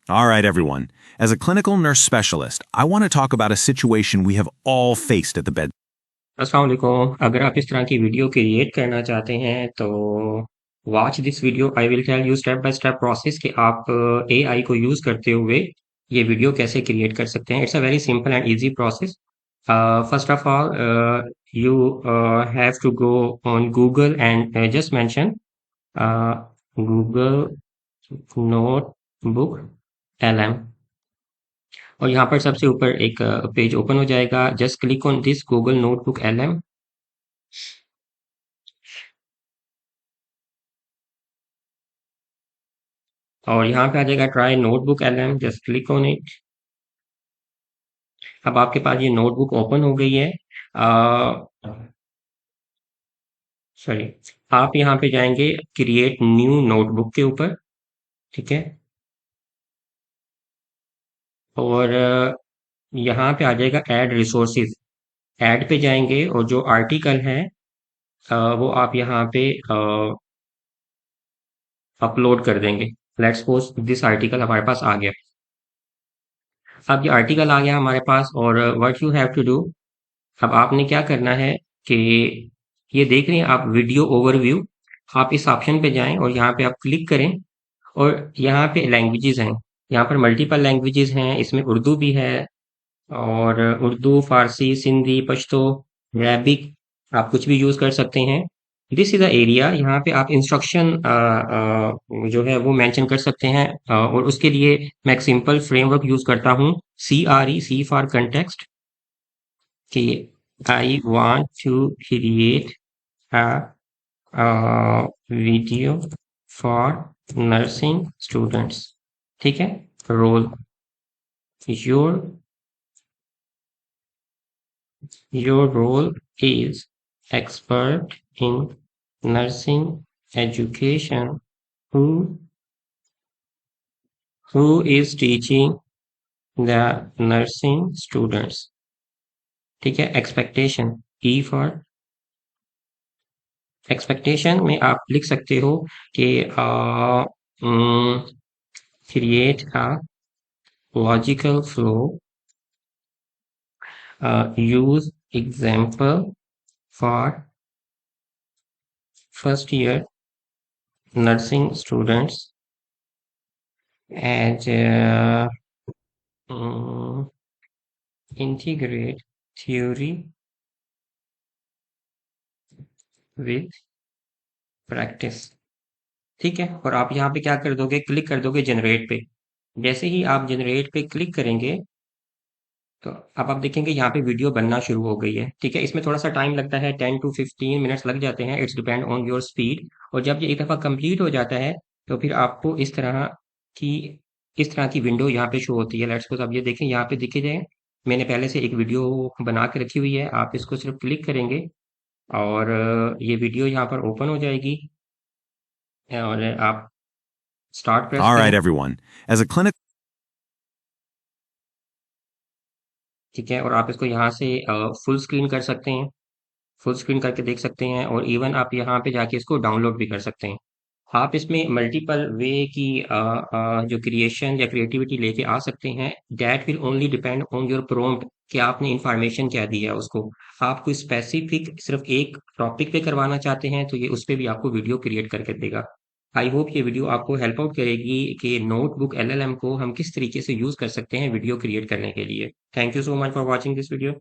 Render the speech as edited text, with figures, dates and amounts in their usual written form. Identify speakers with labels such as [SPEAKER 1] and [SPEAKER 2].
[SPEAKER 1] All right, everyone. As a clinical nurse specialist, I want to talk about a situation we have all faced at the bed.
[SPEAKER 2] अस्सलाम वालेकुम। अगर आप इस तरह की video create करना चाहते हैं तो watch this video. I will tell you step by step process कि आप एआई को यूज करते हुए ये वीडियो कैसे क्रिएट कर सकते हैं। It's a very simple and easy process. First of all you have to go on Google and just mention Google notebook LM, और यहाँ पर सबसे ऊपर एक पेज ओपन हो जाएगा। Just click on this Google notebook LM, और यहाँ पे आ जाएगा try notebook LM. Just click on it. अब आपके पास ये नोटबुक ओपन हो गई है। सॉरी, आप यहाँ पे जाएंगे क्रिएट न्यू नोटबुक के ऊपर, ठीक है। और यहाँ पे आ जाएगा ऐड रिसोर्सेज। ऐड पे जाएंगे और जो आर्टिकल है वो आप यहाँ पे अपलोड कर देंगे। लेट्स सपोज दिस आर्टिकल हमारे पास आ गया। अब ये आर्टिकल आ गया हमारे पास, और what you have to do, अब आपने क्या करना है कि ये देख रहे हैं आप वीडियो ओवरव्यू, आप इस ऑप्शन पे जाएं और यहाँ पे आप क्लिक करें। और यहाँ पे लैंग्वेजेस हैं, यहाँ पर मल्टीपल लैंग्वेजेस हैं, इसमें उर्दू भी है, और उर्दू, फारसी, सिंधी, पश्तो, अरबिक, आप कुछ भी यूज कर सकते हैं। दिस इज द एरिया, यहाँ पे आप इंस्ट्रक्शन जो है वो मेंशन कर सकते हैं। और उसके लिए मैं एक सिंपल फ्रेमवर्क यूज करता हूँ, CRE, C फॉर कंटेक्स्ट, कि I want to create a video for nursing students, ठीक है। Role, your your role is expert in nursing education who is teaching the nursing students, ठीक है। Expectation, E for expectation में आप लिख सकते हो कि create a logical flow, use example for first year nursing students, and integrate theory with practice, ठीक है। और आप यहाँ पे क्या कर दोगे, क्लिक कर दोगे जनरेट पे। जैसे ही आप जनरेट पे क्लिक करेंगे तो अब आप देखेंगे यहाँ पे वीडियो बनना शुरू हो गई है, ठीक है। इसमें थोड़ा सा टाइम लगता है, 10 to 15 मिनट्स लग जाते हैं, it's depend on your speed. और जब ये एक दफ़ा कंप्लीट हो जाता है तो फिर आपको की इस तरह की विंडो यहाँ पे शो होती है। लेट्स सपोज अब ये देखें, यहाँ पे दिखे जाए, मैंने पहले से एक वीडियो बना के रखी हुई है। आप इसको सिर्फ क्लिक करेंगे और ये वीडियो यहाँ पर ओपन हो जाएगी, और आप स्टार्ट प्रेस
[SPEAKER 1] All
[SPEAKER 2] करें,
[SPEAKER 1] right, everyone. As a clinical
[SPEAKER 2] ठीक है। और आप इसको यहाँ से फुल स्क्रीन कर सकते हैं, फुल स्क्रीन करके देख सकते हैं, और इवन आप यहाँ पे जाके इसको डाउनलोड भी कर सकते हैं। आप इसमें मल्टीपल वे की जो क्रिएशन या क्रिएटिविटी लेके आ सकते हैं। That will only depend on your prompt कि आपने इंफॉर्मेशन क्या दी है उसको। आप कोई स्पेसिफिक सिर्फ एक टॉपिक पे करवाना चाहते हैं तो ये उस पे भी आपको वीडियो क्रिएट करके देगा। आई होप ये वीडियो आपको हेल्प आउट करेगी कि नोटबुक LLM को हम किस तरीके से यूज कर सकते हैं वीडियो क्रिएट करने के लिए। Thank you so much for watching this video.